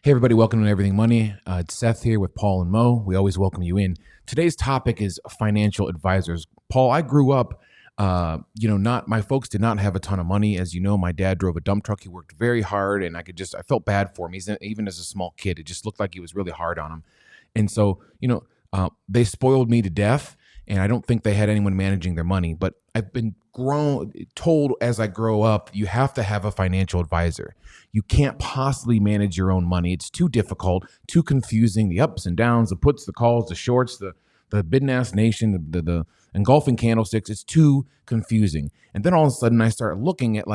Hey, everybody, welcome to Everything Money. It's Seth here with Paul and Mo. We always welcome you in. Today's topic is financial advisors. Paul, I grew up, my folks did not have a ton of money. As you know, my dad drove a dump truck. He worked very hard, and I felt bad for him. Even as a small kid, it just looked like he was really hard on him. And so, they spoiled me to death, and I don't think they had anyone managing their money. But I've been told as I grow up, you have to have a financial advisor. You can't possibly manage your own money. It's too difficult, too confusing, the ups and downs, the puts, the calls, the shorts, the bid-and-ask nation, the engulfing candlesticks. It's too confusing. And then all of a sudden I start looking at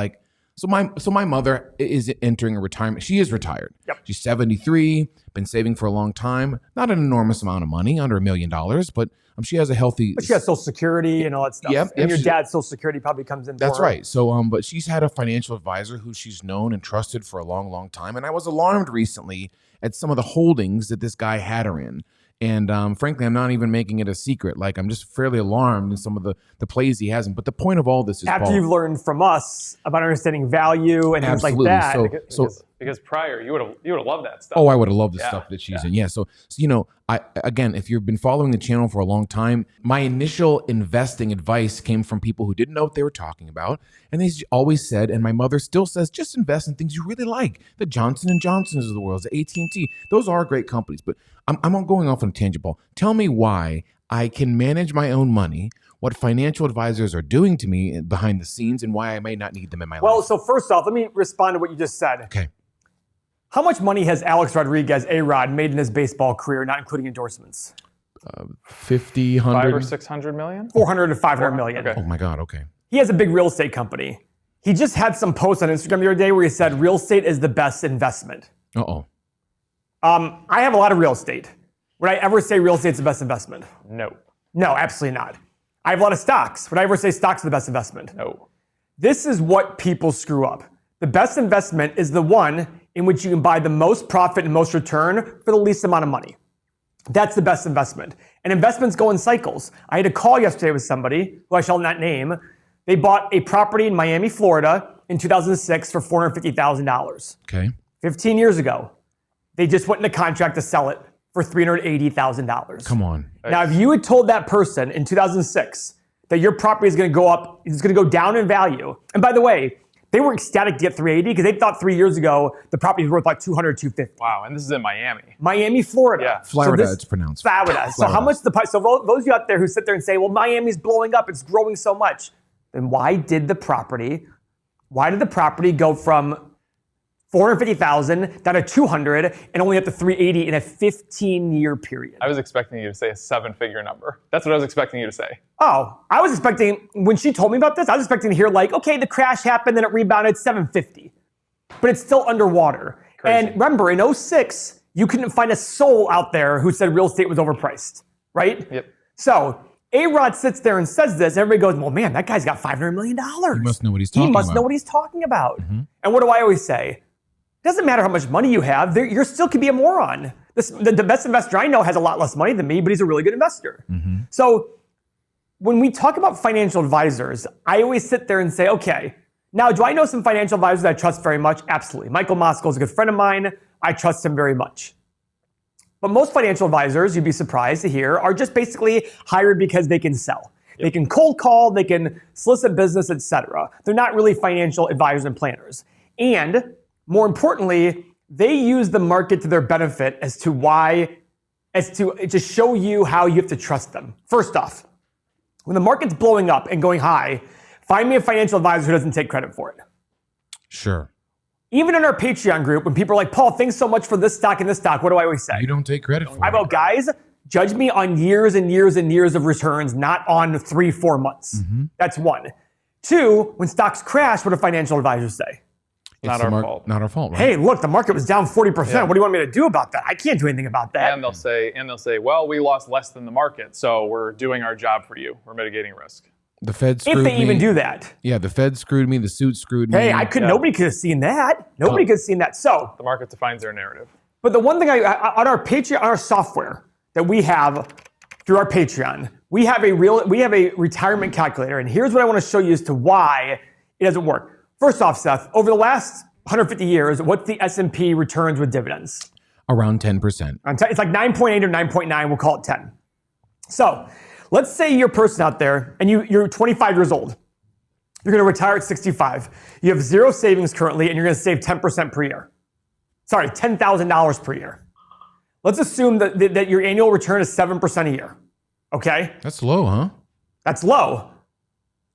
so my mother is entering a retirement. She is retired. Yep. She's 73, been saving for a long time. Not an enormous amount of money, under $1 million, but she has a healthy... But she has Social Security and all that stuff. Yep, and your dad's Social Security probably comes in. That's right. So, but she's had a financial advisor who she's known and trusted for a long, long time. And I was alarmed recently at some of the holdings that this guy had her in. And frankly, I'm not even making it a secret. I'm just fairly alarmed in some of the plays he has. But the point of all this is, after you've learned from us about understanding value and things like that. Because prior, you would have loved that stuff. Oh, I would have loved the stuff that she's in. Yeah. So if you've been following the channel for a long time, my initial investing advice came from people who didn't know what they were talking about. And they always said, and my mother still says, just invest in things you really like. The Johnson & Johnsons of the world, the AT&T. Those are great companies. But I'm going off on a tangent, Paul. Tell me why I can manage my own money, what financial advisors are doing to me behind the scenes, and why I may not need them in my life. Well, so first off, let me respond to what you just said. Okay. How much money has Alex Rodriguez, A-Rod, made in his baseball career, not including endorsements? 50, 100? 500 or 600 million? 400 to 500 million. Okay. Oh my God, okay. He has a big real estate company. He just had some posts on Instagram the other day where he said real estate is the best investment. Uh-oh. I have a lot of real estate. Would I ever say real estate's the best investment? No. No, absolutely not. I have a lot of stocks. Would I ever say stocks are the best investment? No. This is what people screw up. The best investment is the one in which you can buy the most profit and most return for the least amount of money. That's the best investment. And investments go in cycles. I had a call yesterday with somebody who I shall not name. They bought a property in Miami, Florida in 2006 for $450,000. Okay. 15 years ago, they just went into contract to sell it for $380,000. Come on. Now, if you had told that person in 2006 that your property is going to go up, it's going to go down in value. And by the way, they were ecstatic to get 380 because they thought 3 years ago the property was worth like 200, 250. Wow, and this is in Miami. Miami, Florida. Yeah. Florida, it's pronounced. Florida. So how much the price? So those of you out there who sit there and say, well, Miami's blowing up, it's growing so much. Then why did the property go from 450,000 down to 200 and only up to 380 in a 15-year period? I was expecting you to say a seven-figure number. That's what I was expecting you to say. Oh, I was expecting, when she told me about this, I was expecting to hear okay, the crash happened, then it rebounded 750. But it's still underwater. Crazy. And remember, in 06, you couldn't find a soul out there who said real estate was overpriced, right? Yep. So A-Rod sits there and says this, and everybody goes, well, man, that guy's got $500 million. He must know what he's talking about. He must know what he's talking about. Mm-hmm. And what do I always say? It doesn't matter how much money you have. You still could be a moron. The best investor I know has a lot less money than me, but he's a really good investor. Mm-hmm. So when we talk about financial advisors, I always sit there and say, okay, now do I know some financial advisors that I trust very much? Absolutely. Michael Mosko is a good friend of mine. I trust him very much. But most financial advisors, you'd be surprised to hear, are just basically hired because they can sell. Yep. They can cold call, they can solicit business, etc. They're not really financial advisors and planners. And more importantly, they use the market to their benefit as to show you how you have to trust them. First off, when the market's blowing up and going high, find me a financial advisor who doesn't take credit for it. Sure. Even in our Patreon group, when people are like, Paul, thanks so much for this stock and this stock, what do I always say? You don't take credit for it. I go, guys, judge me on years and years and years of returns, not on 3-4 months. Mm-hmm. That's one. Two, when stocks crash, what do financial advisors say? Not our fault. Not our fault, right? Hey, look, the market was down 40%. Yeah. What do you want me to do about that? I can't do anything about that. And they'll say, well, we lost less than the market, so we're doing our job for you. We're mitigating risk. The Fed screwed me. If they even do that. Yeah, the Fed screwed me. The suit screwed me. Hey, nobody could have seen that. Nobody could have seen that. So the market defines their narrative. But the one thing on our Patreon, on our software that we have through our Patreon, we have a retirement calculator. And here's what I want to show you as to why it doesn't work. First off, Seth, over the last 150 years, what's the S&P returns with dividends? Around 10%. It's like 9.8 or 9.9. We'll call it 10. So let's say you're a person out there and you're 25 years old. You're going to retire at 65. You have zero savings currently, and you're going to save 10% per year. Sorry, $10,000 per year. Let's assume that your annual return is 7% a year. Okay? That's low, huh? That's low.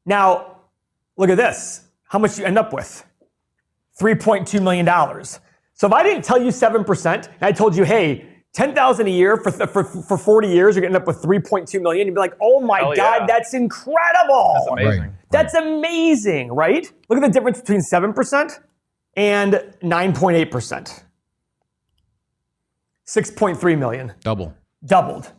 Now, look at this. How much you end up with? $3.2 million. So if I didn't tell you 7%, and I told you, hey, $10,000 a year for 40 years, you're going to end up with $3.2 million. You'd be like, oh my God, that's incredible. That's amazing. Right. That's amazing, right? Look at the difference between 7% and 9.8%. 6.3 million. Doubled.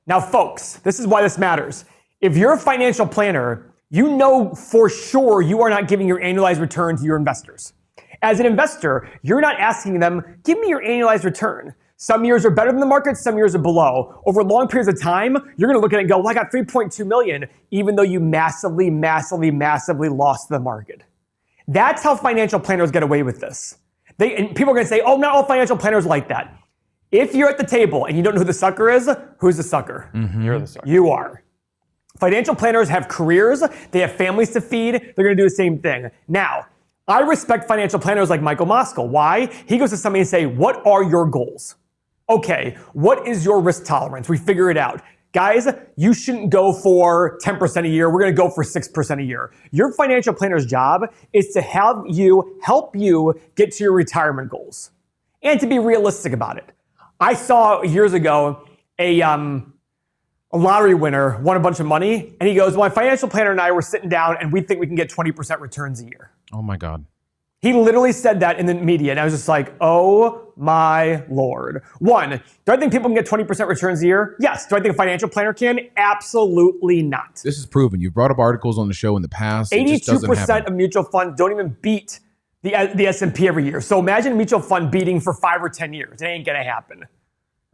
Now, folks, this is why this matters. If you're a financial planner, you know for sure you are not giving your annualized return to your investors. As an investor, you're not asking them, give me your annualized return. Some years are better than the market, some years are below. Over long periods of time, you're going to look at it and go, well, I got 3.2 million, even though you massively lost the market. That's how financial planners get away with this. And people are going to say, oh, not all financial planners like that. If you're at the table and you don't know who the sucker is, who's the sucker? Mm-hmm. You're the sucker. You are. Financial planners have careers. They have families to feed. They're going to do the same thing. Now, I respect financial planners like Michael Moskal. Why? He goes to somebody and say, what are your goals? Okay, what is your risk tolerance? We figure it out. Guys, you shouldn't go for 10% a year. We're going to go for 6% a year. Your financial planner's job is to help you get to your retirement goals and to be realistic about it. I saw years ago a lottery winner won a bunch of money, and he goes, well, my financial planner and I were sitting down, and we think we can get 20% returns a year. Oh, my God. He literally said that in the media, and I was just like, oh, my Lord. One, do I think people can get 20% returns a year? Yes. Do I think a financial planner can? Absolutely not. This is proven. You've brought up articles on the show in the past. 82% of mutual funds don't even beat the S&P every year. So imagine a mutual fund beating for 5 or 10 years. It ain't going to happen.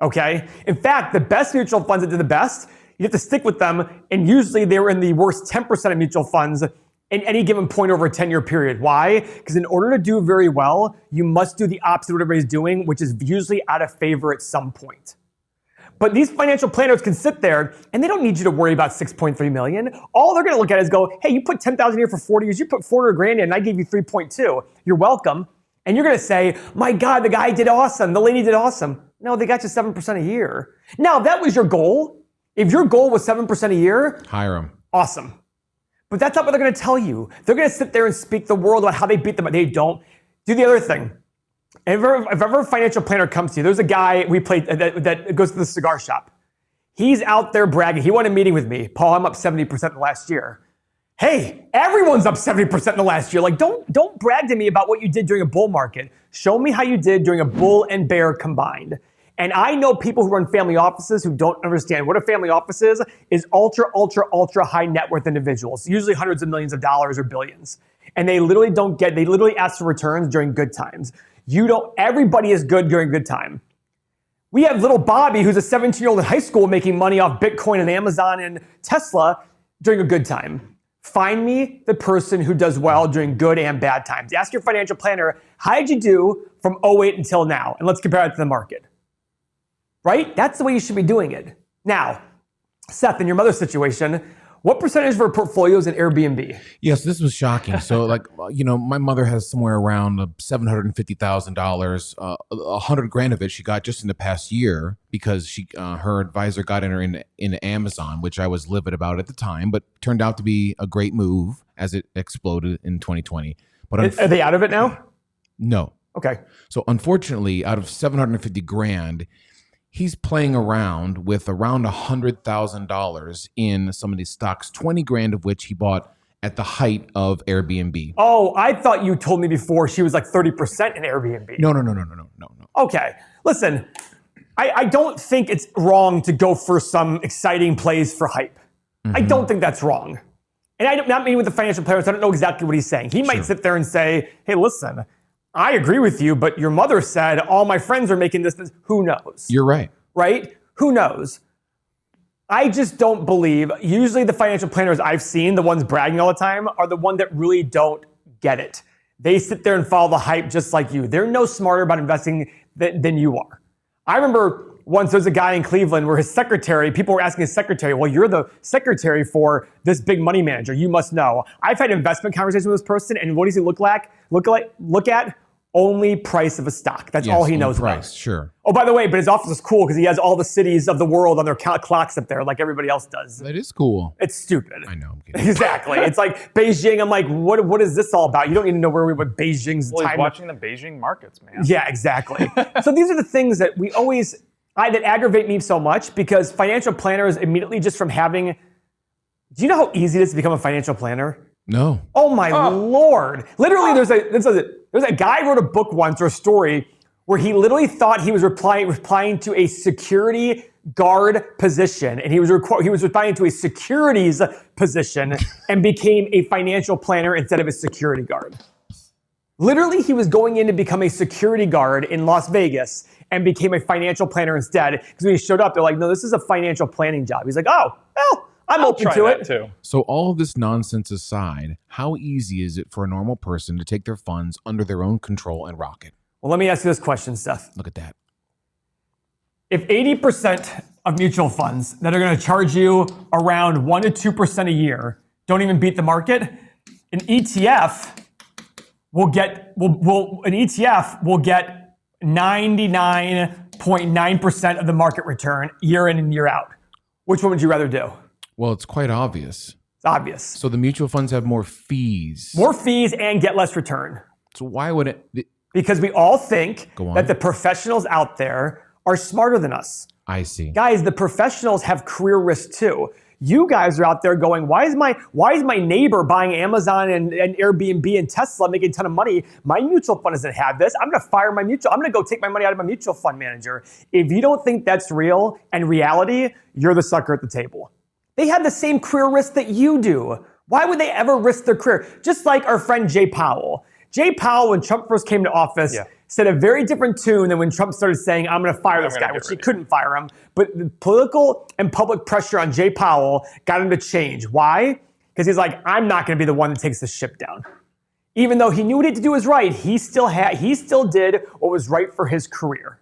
Okay? In fact, the best mutual funds that do the best, you have to stick with them, and usually they were in the worst 10% of mutual funds in any given point over a 10-year period. Why? Because in order to do very well, you must do the opposite of what everybody's doing, which is usually out of favor at some point. But these financial planners can sit there, and they don't need you to worry about 6.3 million. All they're going to look at is go, hey, you put 10,000 a year for 40 years, you put 400 grand in, and I gave you 3.2. You're welcome. And you're going to say, my God, the guy did awesome. The lady did awesome. No, they got you 7% a year. Now, if that was your goal, if your goal was 7% a year, hire them. Awesome. But that's not what they're going to tell you. They're going to sit there and speak the world about how they beat them, but they don't. Do the other thing. If ever a financial planner comes to you, there's a guy we played that goes to the cigar shop. He's out there bragging. He wanted a meeting with me. Paul, I'm up 70% in the last year. Hey, everyone's up 70% in the last year. Like, don't brag to me about what you did during a bull market. Show me how you did during a bull and bear combined. And I know people who run family offices who don't understand what a family office is ultra high net worth individuals, usually hundreds of millions of dollars or billions. And they literally ask for returns during good times. Everybody is good during good time. We have little Bobby, who's a 17-year-old in high school making money off Bitcoin and Amazon and Tesla during a good time. Find me the person who does well during good and bad times. Ask your financial planner, how did you do from 08 until now? And let's compare it to the market. Right? That's the way you should be doing it. Now, Seth, in your mother's situation, what percentage of her portfolio is in Airbnb? Yes, this was shocking. So, my mother has somewhere around $750,000. 100 grand of it she got just in the past year because her advisor got her into Amazon, which I was livid about at the time, but turned out to be a great move as it exploded in 2020. But are they out of it now? No. Okay. So, unfortunately, out of 750 grand, he's playing around with around $100,000 in some of these stocks, 20 grand of which he bought at the height of Airbnb. Oh, I thought you told me before she was like 30% in Airbnb. No. Okay. Listen, I don't think it's wrong to go for some exciting plays for hype. Mm-hmm. I don't think that's wrong. And I'm not meeting with the financial planners. I don't know exactly what he's saying. He might sit there and say, hey, listen, I agree with you, but your mother said all my friends are making this. Who knows? You're right. Right? Who knows? I just don't believe. Usually the financial planners I've seen, the ones bragging all the time, are the ones that really don't get it. They sit there and follow the hype just like you. They're no smarter about investing than you are. I remember once there's a guy in Cleveland where his secretary, people were asking his secretary, well, you're the secretary for this big money manager. You must know. I've had investment conversations with this person, and what does he look at? Only price of a stock. That's all he knows about. Sure. Oh, by the way, but his office is cool because he has all the cities of the world on their clocks up there like everybody else does. That is cool. It's stupid. I know. I'm kidding. Exactly. It's like Beijing. I'm like, what is this all about? You don't even know where we were Beijing's Well, time. he's watching the Beijing markets, man. Yeah, exactly. So these are the things that that aggravate me so much because financial planners immediately just from having, do you know how easy it is to become a financial planner? No. Oh my Lord. Literally, there's a guy who wrote a book once or a story where he literally thought he was replying to a security guard position, and he was replying to a securities position and became a financial planner instead of a security guard. Literally, he was going in to become a security guard in Las Vegas and became a financial planner instead because when he showed up, they're like, no, this is a financial planning job. He's like, oh, well, I'm open to it. Too. So all of this nonsense aside, how easy is it for a normal person to take their funds under their own control and rock it? Well, let me ask you this question, Seth. Look at that. If 80% of mutual funds that are going to charge you around 1 to 2% a year don't even beat the market, an ETF will get 99.9% of the market return year in and year out. Which one would you rather do? Well, it's quite obvious. It's obvious. So the mutual funds have more fees. More fees and get less return. So why would it? Because we all think Go on. that the professionals out there are smarter than us. I see. Guys, the professionals have career risk too. You guys are out there going, why is my neighbor buying Amazon and Airbnb and Tesla making a ton of money? My mutual fund doesn't have this. I'm going to fire my mutual. I'm going to go take my money out of my mutual fund manager. If you don't think that's real and reality, you're the sucker at the table. They have the same career risk that you do. Why would they ever risk their career? Just like our friend Jay Powell. Jay Powell, when Trump first came to office, said a very different tune than when Trump started saying, I'm going to fire this guy, which he couldn't fire him. But the political and public pressure on Jay Powell got him to change. Why? Because he's like, I'm not going to be the one that takes the ship down. Even though he knew what he had to do was right, he still did what was right for his career.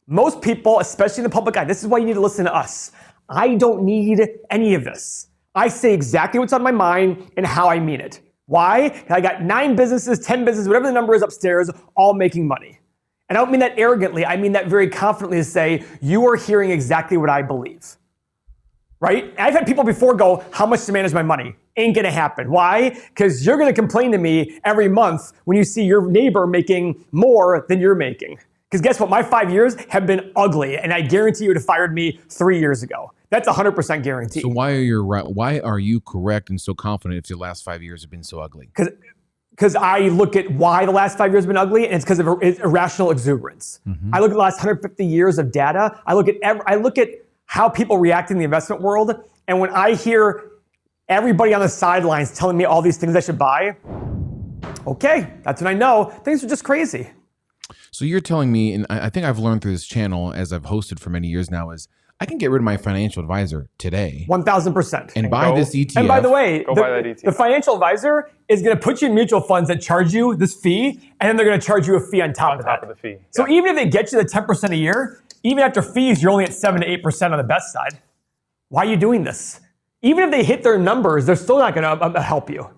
Most people, especially in the public eye, this is why you need to listen to us. I don't need any of this. I say exactly what's on my mind and how I mean it. Why? I got 9 businesses, 10 businesses, whatever the number is upstairs, all making money. And I don't mean that arrogantly. I mean that very confidently to say, you are hearing exactly what I believe. Right? I've had people before go, how much to manage my money? Ain't gonna happen. Why? Because you're gonna complain to me every month when you see your neighbor making more than you're making. Because guess what? My 5 years have been ugly, and I guarantee you would have fired me 3 years ago. That's 100% guaranteed. So why are you correct and so confident if your last 5 years have been so ugly? Because I look at why the last 5 years have been ugly, and it's because of irrational exuberance. I look at the last 150 years of data. I look at how people react in the investment world, and when I hear everybody on the sidelines telling me all these things I should buy, okay, that's when I know things are just crazy. So you're telling me, and I think I've learned through this channel as I've hosted for many years now, is I can get rid of my financial advisor today 1,000%. and buy this ETF. And by the way, buy that ETF. The financial advisor is going to put you in mutual funds that charge you this fee, and then they're going to charge you a fee on top of that. Of the fee. So even if they get you the 10% a year, even after fees, you're only at 7 to 8% on the best side. Why are you doing this? Even if they hit their numbers, they're still not going to help you.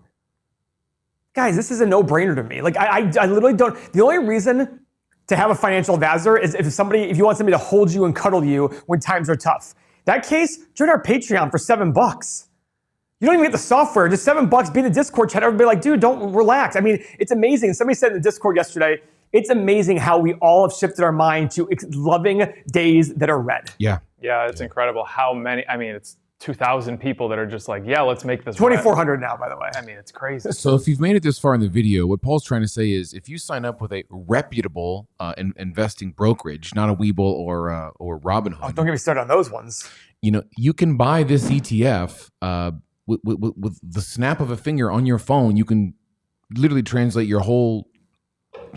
Guys, this is a no-brainer to me. Like I literally don't. The only reason to have a financial advisor is if you want somebody to hold you and cuddle you when times are tough. That case, join our Patreon for $7. You don't even get the software, just $7. Be in the Discord chat. Everybody like, dude, don't relax. I mean, it's amazing. Somebody said in the Discord yesterday, it's amazing how we all have shifted our mind to loving days that are red. Yeah. Yeah, it's incredible how many, it's 2,000 people that are just like, yeah, let's make this 2,400 now, by the way. It's crazy. So if you've made it this far in the video, what Paul's trying to say is if you sign up with a reputable investing brokerage, not a Webull or Robinhood. Oh, don't get me started on those ones. You can buy this ETF with the snap of a finger on your phone. You can literally translate your whole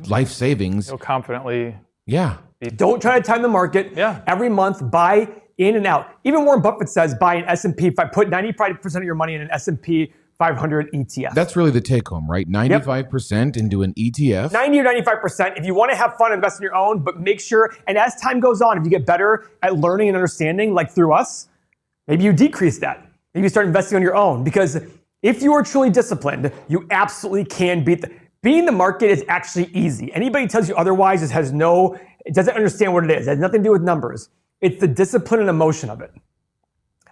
life savings. You'll confidently. Yeah. Don't try to time the market. Yeah. Every month, buy in and out. Even Warren Buffett says buy an S&P. If I put 95% of your money in an S&P 500 ETF. That's really the take home, right? 95% into an ETF. 90 or 95%. If you want to have fun, invest in your own, but make sure, and as time goes on, if you get better at learning and understanding, like through us, maybe you decrease that. Maybe you start investing on your own. Because if you are truly disciplined, you absolutely can beating the market is actually easy. Anybody tells you otherwise just it doesn't understand what it is. It has nothing to do with numbers. It's the discipline and emotion of it.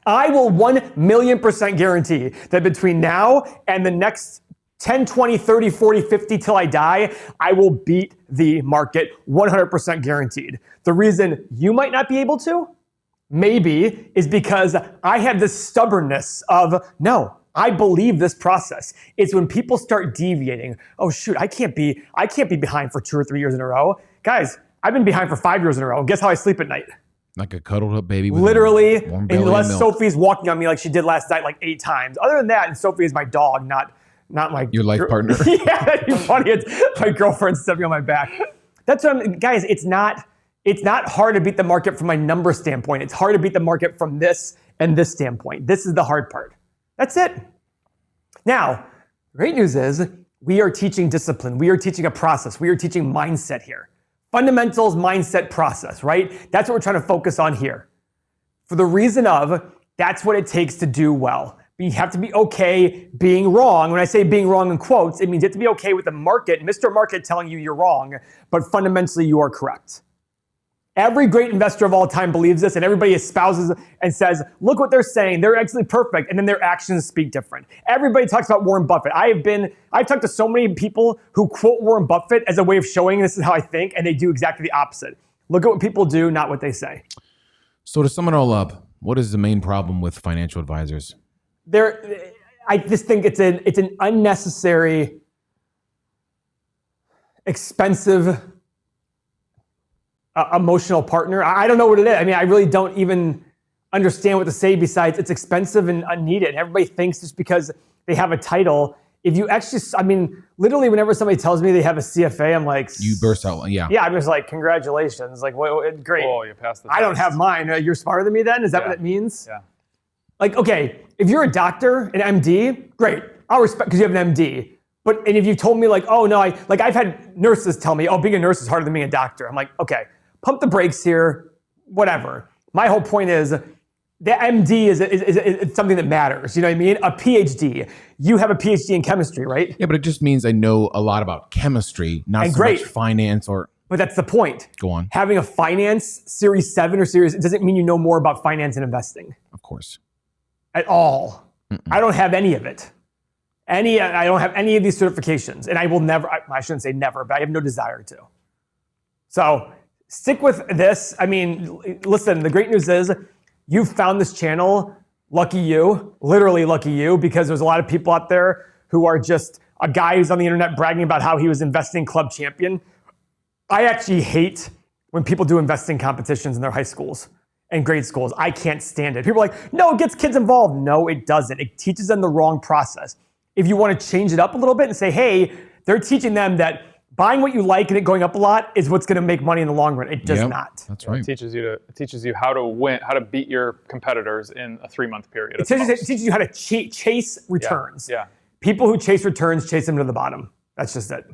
I will 1,000,000% guarantee that between now and the next 10, 20, 30, 40, 50 till I die, I will beat the market 100% guaranteed. The reason you might not be able to, maybe, is because I have this stubbornness of, no, I believe this process. It's when people start deviating. Oh shoot, I can't be behind for 2 or 3 years in a row. Guys, I've been behind for 5 years in a row. And guess how I sleep at night? Like a cuddled up baby with literally, warm belly unless and milk. Sophie's walking on me like she did last night like 8 times. Other than that, and Sophie is my dog, not my Your life partner. Yeah, that'd be funny. It's my girlfriend stepping on my back. That's what guys, it's not hard to beat the market from my number standpoint. It's hard to beat the market from this and this standpoint. This is the hard part. That's it. Now, the great news is we are teaching discipline. We are teaching a process. We are teaching mindset here. Fundamentals, mindset, process, right? That's what we're trying to focus on here. For the reason of, that's what it takes to do well. You have to be okay being wrong. When I say being wrong in quotes, it means you have to be okay with the market, Mr. Market telling you you're wrong, but fundamentally you are correct. Every great investor of all time believes this, and everybody espouses and says, look what they're saying. They're actually perfect, and then their actions speak different. Everybody talks about Warren Buffett. I've talked to so many people who quote Warren Buffett as a way of showing this is how I think, and they do exactly the opposite. Look at what people do, not what they say. So to sum it all up, what is the main problem with financial advisors? I just think it's an unnecessary, expensive, emotional partner. I don't know what it is. I mean, I really don't even understand what to say besides it's expensive and unneeded. Everybody thinks just because they have a title. If you actually, I mean, literally whenever somebody tells me they have a CFA, I'm like... You burst out, yeah. Yeah, I'm just like, congratulations. Like, great. Oh, you passed the test. I don't have mine. You're smarter than me then? Is that what it means? Yeah. Like, okay, if you're a doctor, an MD, great. I'll respect because you have an MD. And if you told me like, oh no, I've had nurses tell me, oh, being a nurse is harder than being a doctor. I'm like, okay, pump the brakes here, whatever. My whole point is the MD is something that matters. You know what I mean? A PhD. You have a PhD in chemistry, right? Yeah, but it just means I know a lot about chemistry, not so much finance or... But that's the point. Go on. Having a finance Series 7 or Series, it doesn't mean you know more about finance and investing. Of course. At all. I don't have any of it. I don't have any of these certifications. And I will never, I shouldn't say never, but I have no desire to. So stick with this. I mean, listen, the great news is you've found this channel. Lucky you, literally lucky you, because there's a lot of people out there who are just a guy who's on the internet bragging about how he was investing club champion. I actually hate when people do investing competitions in their high schools and grade schools. I can't stand it. People are like, no, it gets kids involved. No, it doesn't. It teaches them the wrong process. If you want to change it up a little bit and say, hey, they're teaching them that buying what you like and it going up a lot is what's going to make money in the long run. It does not. That's right. It teaches you how to win, how to beat your competitors in a 3-month period. It teaches you how to chase returns. Yeah. People who chase returns chase them to the bottom. That's just it.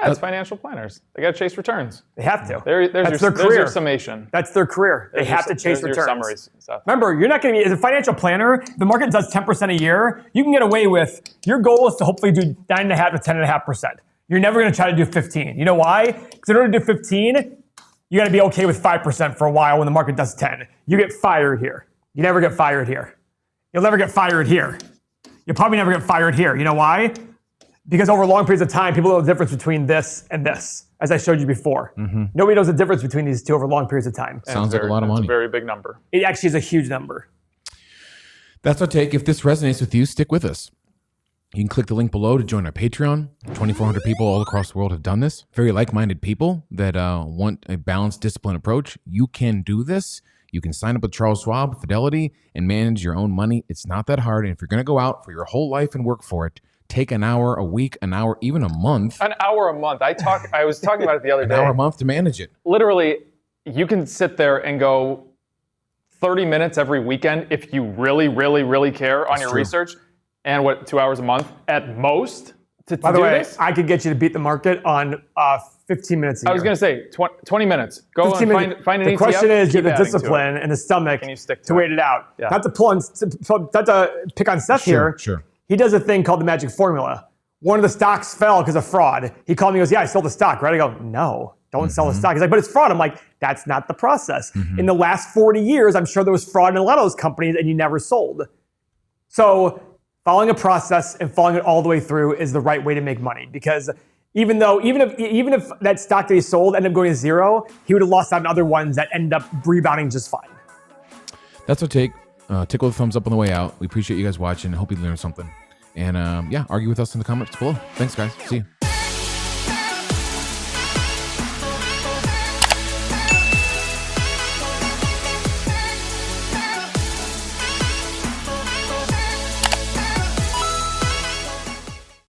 That's financial planners. They got to chase returns. They have to. There's their career. There's your summation. That's their career. They have to chase returns. Your summaries and stuff. Remember, you're not going to be, as a financial planner, if the market does 10% a year, you can get away with, your goal is to hopefully do 9.5 to 10.5%. You're never going to try to do 15. You know why? Because in order to do 15, you got to be okay with 5% for a while when the market does 10. You get fired here. You never get fired here. You'll never get fired here. You'll probably never get fired here. You know why? Because over long periods of time, people know the difference between this and this, as I showed you before. Nobody knows the difference between these two over long periods of time. Sounds like a lot of money. It's a very big number. It actually is a huge number. That's our take. If this resonates with you, stick with us. You can click the link below to join our Patreon. 2,400 people all across the world have done this. Very like-minded people that want a balanced, disciplined approach. You can do this. You can sign up with Charles Schwab, Fidelity, and manage your own money. It's not that hard. And if you're going to go out for your whole life and work for it, take an hour a week, an hour, even a month. An hour a month. I was talking about it the other day. An hour a month to manage it. Literally, you can sit there and go 30 minutes every weekend if you really, really, really care on your research. And what, 2 hours a month at most to By the do way, this? I could get you to beat the market on 15 minutes a year. I was going to say 20 minutes. Go and 15 minutes. find an The ETF. question is, you keep have the adding to it. discipline and the stomach Can you stick to to it? wait it out. Yeah. Not to pick on Seth here. Sure. He does a thing called the magic formula. One of the stocks fell because of fraud. He called me and goes, yeah, I sold the stock, right? I go, no, don't sell the stock. He's like, but it's fraud. I'm like, that's not the process. In the last 40 years, I'm sure there was fraud in a lot of those companies and you never sold. So following a process and following it all the way through is the right way to make money, because even if that stock that he sold ended up going to zero, he would have lost out on other ones that end up rebounding just fine. That's our take. Tickle the thumbs up on the way out. We appreciate you guys watching. I hope you learned something. And yeah, argue with us in the comments below. Thanks, guys. See you.